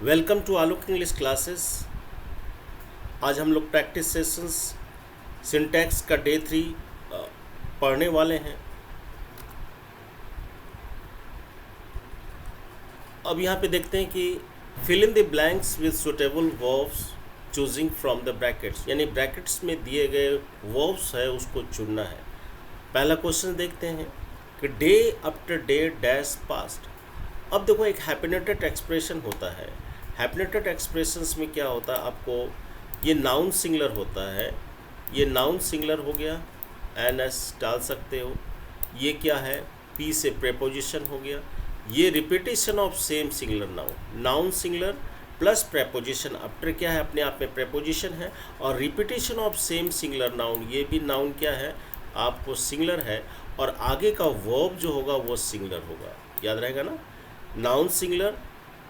Welcome to Alok English classes. आज हम लोग प्रैक्टिस सेशंस सिंटैक्स का डे 3 पढ़ने वाले हैं। अब यहाँ पे देखते हैं कि fill in the blanks with suitable verbs choosing from the brackets, यानी ब्रैकेट्स में दिए गए वर्ब्स है उसको चुनना है। पहला क्वेश्चन देखते हैं कि day after day dash past. अब देखो एक हैप्पीनेटेड एक्सप्रेशन होता है। हैप्पीनेटेड एक्सप्रेशंस में क्या होता है, आपको ये नाउन सिंगुलर होता है, ये नाउन सिंगुलर हो गया, एन एस डाल सकते हो। ये क्या है, पी से प्रेपोजिशन हो गया। ये repetition of same singular noun, noun singular plus preposition after क्या है, अपने आप में प्रेपोजिशन है। और repetition of same singular noun, ये भी नाउन क्या है, आपको सिंगुलर है। और आगे का वर्ब जो होगा वो सिंगुलर होगा, याद रहेगा ना। Noun singular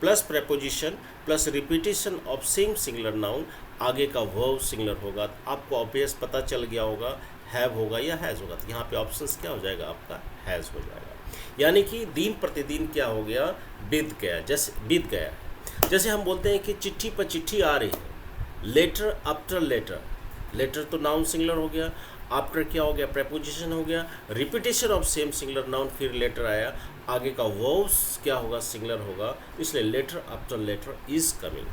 plus preposition plus repetition of same singular noun, आगे का वर्ब सिंगुलर होगा। आपको ऑब्वियस पता चल गया होगा, हैव होगा या हैज़ होगा। तो यहाँ पे ऑप्शंस क्या हो जाएगा, आपका हैज़ हो जाएगा। यानी कि दिन प्रतिदिन क्या हो गया, बीत गया। जैसे हम बोलते हैं कि चिट्ठी पर चिट्ठी आ रही है, लेटर आफ्टर लेटर। लेटर तो नाउन सिंगुलर हो गया, आफ्टर क्या हो गया, प्रेपोजिशन हो गया, repetition of same singular noun, फिर लेटर आया, आगे का वर्ब्स क्या होगा, सिंगुलर होगा, इसलिए letter after letter is coming.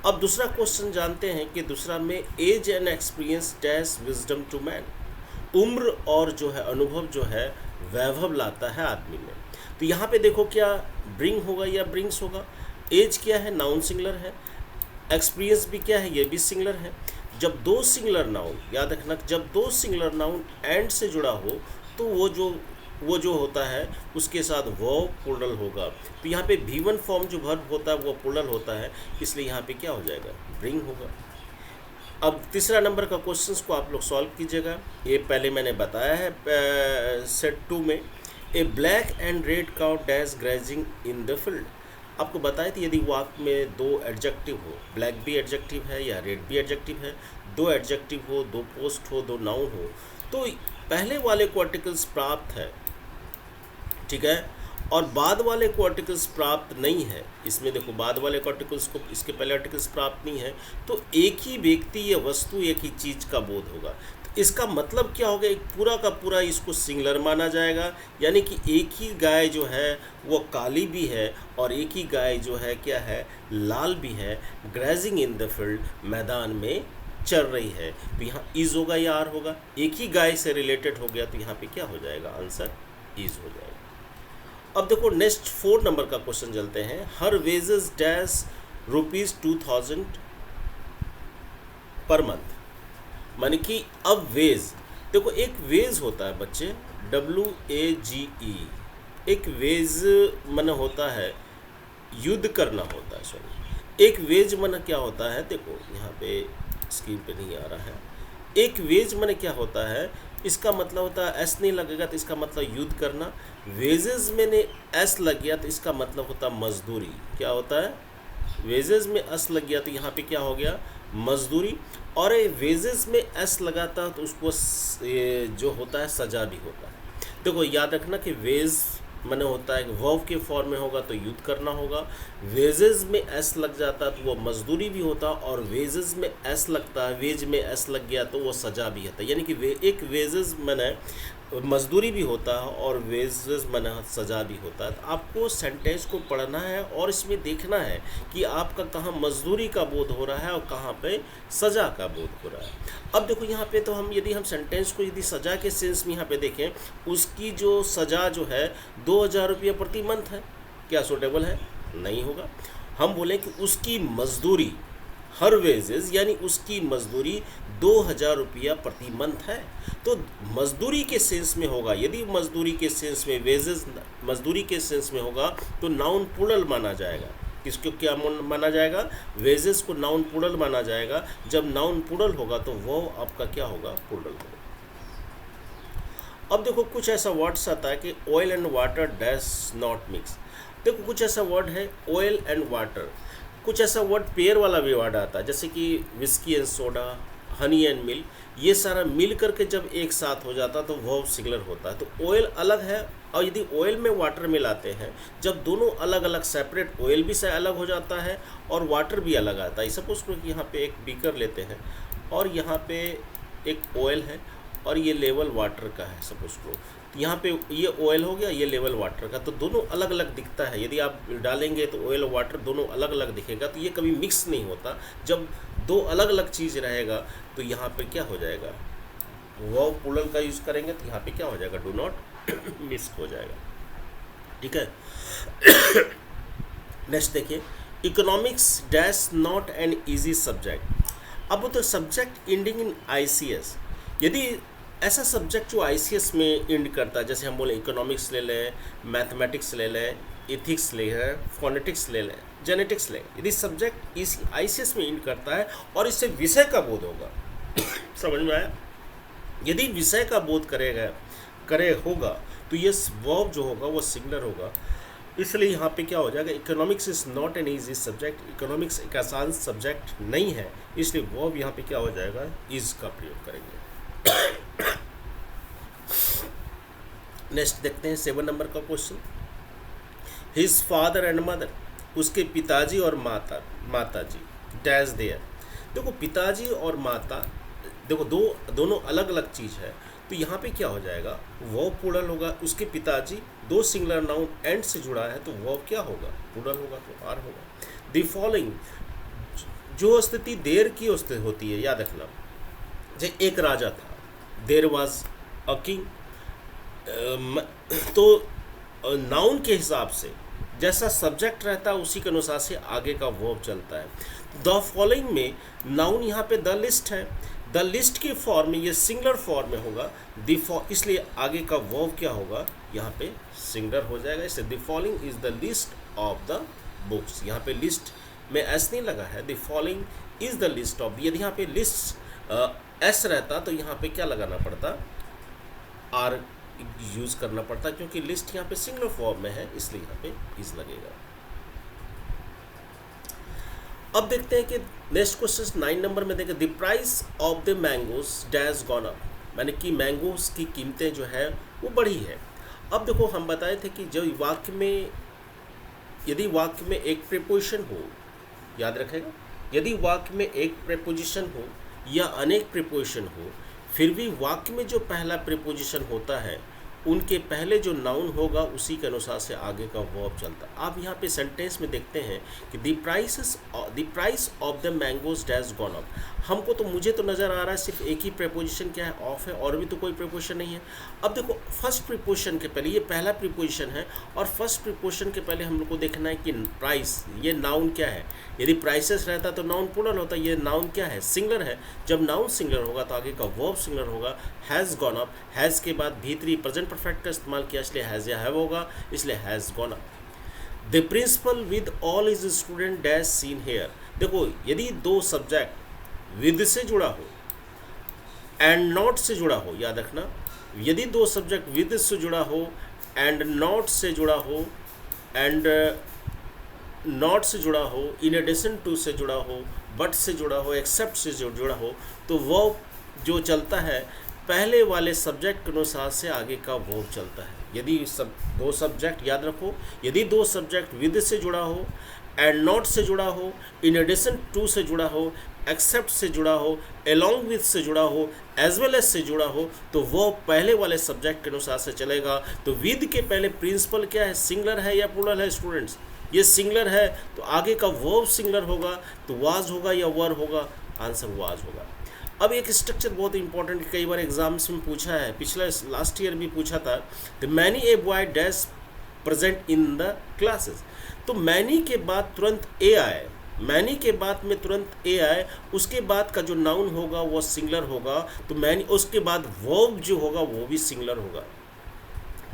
अब दूसरा क्वेश्चन जानते हैं कि दूसरा में age and experience dash wisdom to man. उम्र और जो है अनुभव जो है वैभव लाता है आदमी में। तो यहाँ पे देखो क्या ब्रिंग होगा या ब्रिंग्स होगा। एज क्या है, नाउन सिंगुलर है। एक्सपीरियंस भी क्या है, ये भी सिंगुलर है। जब दो सिंगुलर नाउन, याद रखना, जब दो सिंगुलर नाउन एंड से जुड़ा हो तो वो जो होता है उसके साथ वर्ब प्लूरल होगा। तो यहाँ पे V1 फॉर्म जो वर्ब होता है वो प्लूरल होता है, इसलिए यहाँ पे क्या हो जाएगा, ब्रिंग होगा। अब तीसरा नंबर का क्वेश्चंस को आप लोग सॉल्व कीजिएगा। ये पहले मैंने बताया है सेट 2 में। A black and red cow dash grazing in the field. आपको बताया था यदि वाक्य में दो एडजेक्टिव हो, ब्लैक भी एडजेक्टिव है या रेड भी एडजेक्टिव है, दो एडजेक्टिव हो, दो पोस्ट हो, दो नाउन हो, तो पहले वाले को आर्टिकल्स प्राप्त है, ठीक है, और बाद वाले को आर्टिकल्स प्राप्त नहीं है। इसमें देखो बाद वाले को आर्टिकल्स को, इसके पहले आर्टिकल्स प्राप्त नहीं है, तो एक ही व्यक्ति या वस्तु एक ही चीज़ का बोध होगा। तो इसका मतलब क्या होगा, एक पूरा का पूरा इसको सिंगुलर माना जाएगा। यानी कि एक ही गाय जो है वो काली भी है और एक ही गाय जो है क्या है, लाल भी है। ग्रेजिंग इन द फील्ड, मैदान में चल रही है। तो यहाँ इज होगा या आर होगा, एक ही गाय से रिलेटेड हो गया, तो यहाँ पे क्या हो जाएगा, आंसर इज हो जाएगा। अब देखो नेक्स्ट 4 नंबर का क्वेश्चन चलते हैं। हर वेजेस डैश ₹2000 पर मंथ। माने कि अब वेज, देखो एक वेज होता है बच्चे, WAGE। एक वेज मन होता है युद्ध करना होता है, सॉरी। एक वेज मन क्या होता है, देखो यहाँ पे स्क्रीन पे नहीं आ रहा है। एक वेज मन क्या होता है, इसका मतलब होता है एस नहीं लगेगा तो इसका मतलब युद्ध करना। वेजेस में ने एस लग गया तो इसका मतलब होता मजदूरी। क्या होता है, वेजेस में एस लग गया तो यहाँ पे क्या हो गया, मजदूरी। और ये वेजेस में एस लगाता तो उसको जो होता है सजा भी होता है। देखो याद रखना कि वेज मैंने होता है वर्ब के फॉर्म में होगा तो युद्ध करना होगा। वेजेस में एस लग जाता तो वो मजदूरी भी होता, और वेजेस में एस लगता है, वेज में एस लग गया तो वो सजा भी होता। यानी कि एक वेजेस मैंने मजदूरी भी होता है और वेजेस मैंने सजा भी होता है। तो आपको सेंटेंस को पढ़ना है और इसमें देखना है कि आपका कहाँ मजदूरी का बोध हो रहा है और कहाँ पे सजा का बोध हो रहा है। अब देखो यहाँ पे तो यदि हम सेंटेंस को यदि सजा के सेंस में यहाँ पे देखें, उसकी जो सजा जो है 2000 रुपया प्रति मंथ है, क्या सूटेबल है, नहीं होगा। हम बोलें कि उसकी मजदूरी, हर वेजेस यानी उसकी मजदूरी 2000 रुपया प्रति मंथ है, तो मजदूरी के सेंस में होगा। यदि मजदूरी के सेंस में वेजेस मजदूरी के सेंस में होगा तो नाउन प्लूरल माना जाएगा। किसको क्या माना जाएगा, वेजेस को नाउन प्लूरल माना जाएगा। जब नाउन प्लूरल होगा तो वो आपका क्या होगा, प्लूरल होगा। अब देखो कुछ ऐसा वर्ड्स आता है कि oil and water dash not mix. देखो कुछ ऐसा वर्ड है ऑयल एंड वाटर, कुछ ऐसा वर्ड पेयर वाला भी वर्ड आता है, जैसे कि whisky and soda, honey and milk, ये सारा मिल करके जब एक साथ हो जाता है तो वर्ब सिंगुलर होता है। तो ऑयल अलग है, और यदि ऑयल में वाटर मिलाते हैं, जब दोनों अलग अलग सेपरेट, ऑयल भी से अलग हो जाता है और वाटर भी अलग आता है। सपोज करो कि यहाँ पे एक बीकर लेते हैं और यहाँ पे एक ऑयल है और ये लेवल वाटर का है। सपोज करो तो यहाँ पे ये ऑयल हो गया, ये लेवल वाटर का, तो दोनों अलग अलग दिखता है। यदि आप डालेंगे तो ऑयल और वाटर दोनों अलग अलग दिखेगा, तो ये कभी मिक्स नहीं होता। जब दो अलग अलग चीज़ रहेगा तो यहाँ पे क्या हो जाएगा, वर्ब प्लूरल का यूज़ करेंगे तो यहाँ पे क्या हो जाएगा, डू नॉट मिक्स हो जाएगा। ठीक है। नेक्स्ट देखिए, economics dash not an easy subject. अब तो सब्जेक्ट एंडिंग इन ICS, यदि ऐसा सब्जेक्ट जो ICS में एंड करता है, जैसे हम बोले इकोनॉमिक्स ले लें, मैथमेटिक्स ले लें, एथिक्स ले लें, फोनेटिक्स ले लें, जेनेटिक्स ले, यदि सब्जेक्ट इस ICS में एंड करता है और इससे विषय का बोध होगा समझ में आया, यदि विषय का बोध करे होगा तो ये वर्ब जो होगा वो सिंगुलर होगा। इसलिए यहाँ पे क्या हो जाएगा, economics is not an easy subject, economics एक आसान सब्जेक्ट नहीं है, इसलिए वर्ब यहाँ पे क्या हो जाएगा, इज का प्रयोग करेंगे। नेक्स्ट देखते हैं 7 नंबर का question. His father and mother, उसके पिताजी और माताजी डैश देयर। देखो पिताजी और माता, देखो दोनों अलग अलग चीज़ है, तो यहाँ पे क्या हो जाएगा, वर्ब प्लूरल होगा। उसके पिताजी दो सिंगुलर नाउन एंड से जुड़ा है तो वर्ब क्या होगा, प्लूरल होगा, तो आर होगा। द फॉलोइंग, जो स्थिति देर की होती है, याद रखना, जैसे एक राजा था, देर वॉज अ किंग, तो नाउन के हिसाब से जैसा सब्जेक्ट रहता है उसी के अनुसार से आगे का वर्ब चलता है। द फॉलोइंग में नाउन यहाँ पे द लिस्ट है, द लिस्ट की फॉर्म में ये सिंगुलर फॉर्म में होगा, इसलिए आगे का वर्ब क्या होगा, यहाँ पे सिंगुलर हो जाएगा। इसलिए the following is the list of the books, यहाँ पे लिस्ट में एस नहीं लगा है, the following is the list of, यदि यहाँ पे लिस्ट एस रहता तो यहाँ पे क्या लगाना पड़ता, आर यूज़ करना पड़ता, क्योंकि लिस्ट यहाँ पे सिंगुलर फॉर्म में है, इसलिए यहाँ पे इज लगेगा। अब देखते हैं कि नेक्स्ट क्वेश्चन 9 नंबर में देखें, the price of the mangoes dash gone up, मैंने कि मैंगोज की कीमतें जो है वो बढ़ी है। अब देखो हम बताए थे कि जब वाक्य में, यदि वाक्य में एक प्रीपोजिशन हो, याद रखेगा, यदि वाक्य में एक प्रीपोजिशन हो या अनेक प्रीपोजिशन हो, फिर भी वाक्य में जो पहला प्रीपोजिशन होता है उनके पहले जो नाउन होगा उसी के अनुसार से आगे का वर्ब चलता है। आप यहाँ पे सेंटेंस में देखते हैं कि the price of the mangoes dash gone up. हमको तो, मुझे तो नज़र आ रहा है सिर्फ एक ही प्रीपोजिशन क्या है, ऑफ है, और भी तो कोई प्रीपोजिशन नहीं है। अब देखो फर्स्ट प्रीपोजिशन के पहले, ये पहला प्रीपोजिशन है और फर्स्ट प्रीपोजिशन के पहले हम लोग को देखना है कि प्राइस, ये नाउन क्या है। यदि प्राइसेस रहता तो नाउन प्लूरल होता, ये नाउन क्या है, सिंगुलर है। जब नाउन सिंगुलर होगा तो आगे का वर्ब सिंगुलर होगा। हैज़ गॉन अप, हैज़ के बाद भीतरी प्रेजेंट परफेक्ट का इस्तेमाल किया, इसलिए हैज़ या हैव होगा, इसलिए has gone up. The principal with all his students dash seen here. देखो यदि दो सब्जेक्ट विद से जुड़ा हो एंड नॉट से जुड़ा हो, याद रखना, यदि दो सब्जेक्ट विद से जुड़ा हो एंड नॉट से जुड़ा हो, एंड नॉट से जुड़ा हो, इन एडिशन टू से जुड़ा हो, बट से जुड़ा हो, एक्सेप्ट से जुड़ा हो, तो वो जो चलता है पहले वाले सब्जेक्ट के अनुसार से आगे का वर्ब चलता है। यदि दो सब्जेक्ट, याद रखो, यदि दो सब्जेक्ट विद से जुड़ा हो एंड नॉट से जुड़ा हो, इन एडिशन टू से जुड़ा हो, एक्सेप्ट से जुड़ा हो, अलॉन्ग विथ से जुड़ा हो, एज वेल एज से जुड़ा हो, तो वो पहले वाले सब्जेक्ट के अनुसार से चलेगा। तो विद के पहले प्रिंसिपल क्या है, सिंगुलर है या प्लूरल है स्टूडेंट्स, ये सिंगुलर है तो आगे का वर्ब सिंगुलर होगा, तो वाज होगा या वर होगा, आंसर वाज होगा। अब एक स्ट्रक्चर बहुत इंपॉर्टेंट, कई बार एग्जाम्स में पूछा है, पिछला लास्ट ईयर भी पूछा था, the many a boy dash present in the classes. तो मैनी के बाद तुरंत ए आए, मैनी के बाद में तुरंत ए आए, उसके बाद का जो नाउन होगा वो सिंगुलर होगा, तो मैनी, उसके बाद वर्ब जो होगा वो भी सिंगुलर होगा।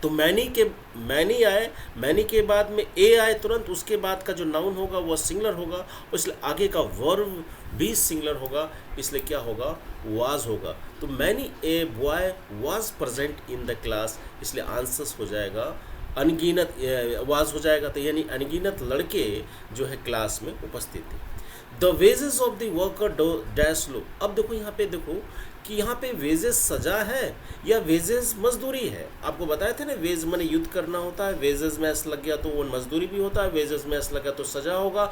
तो मैनी आए, मैनी के बाद में ए आए तुरंत, उसके बाद का जो नाउन होगा वो सिंगुलर होगा, इसलिए आगे का वर्ब भी सिंगुलर होगा, इसलिए क्या होगा, वाज होगा। तो many a boy was present in the class, इसलिए आंसर्स हो जाएगा अनगिनत वाज हो जाएगा, तो यानी अनगिनत लड़के जो है क्लास में उपस्थित थे। The wages of the worker dash low. अब देखो यहाँ पे, देखो कि यहाँ पे वेजेस सजा है या वेजेस मजदूरी है। आपको बताया थे ना, वेज माने युद्ध करना होता है, वेजेस में एस लग गया तो वो मजदूरी भी होता है, वेजेस में एस लग गया तो सजा होगा।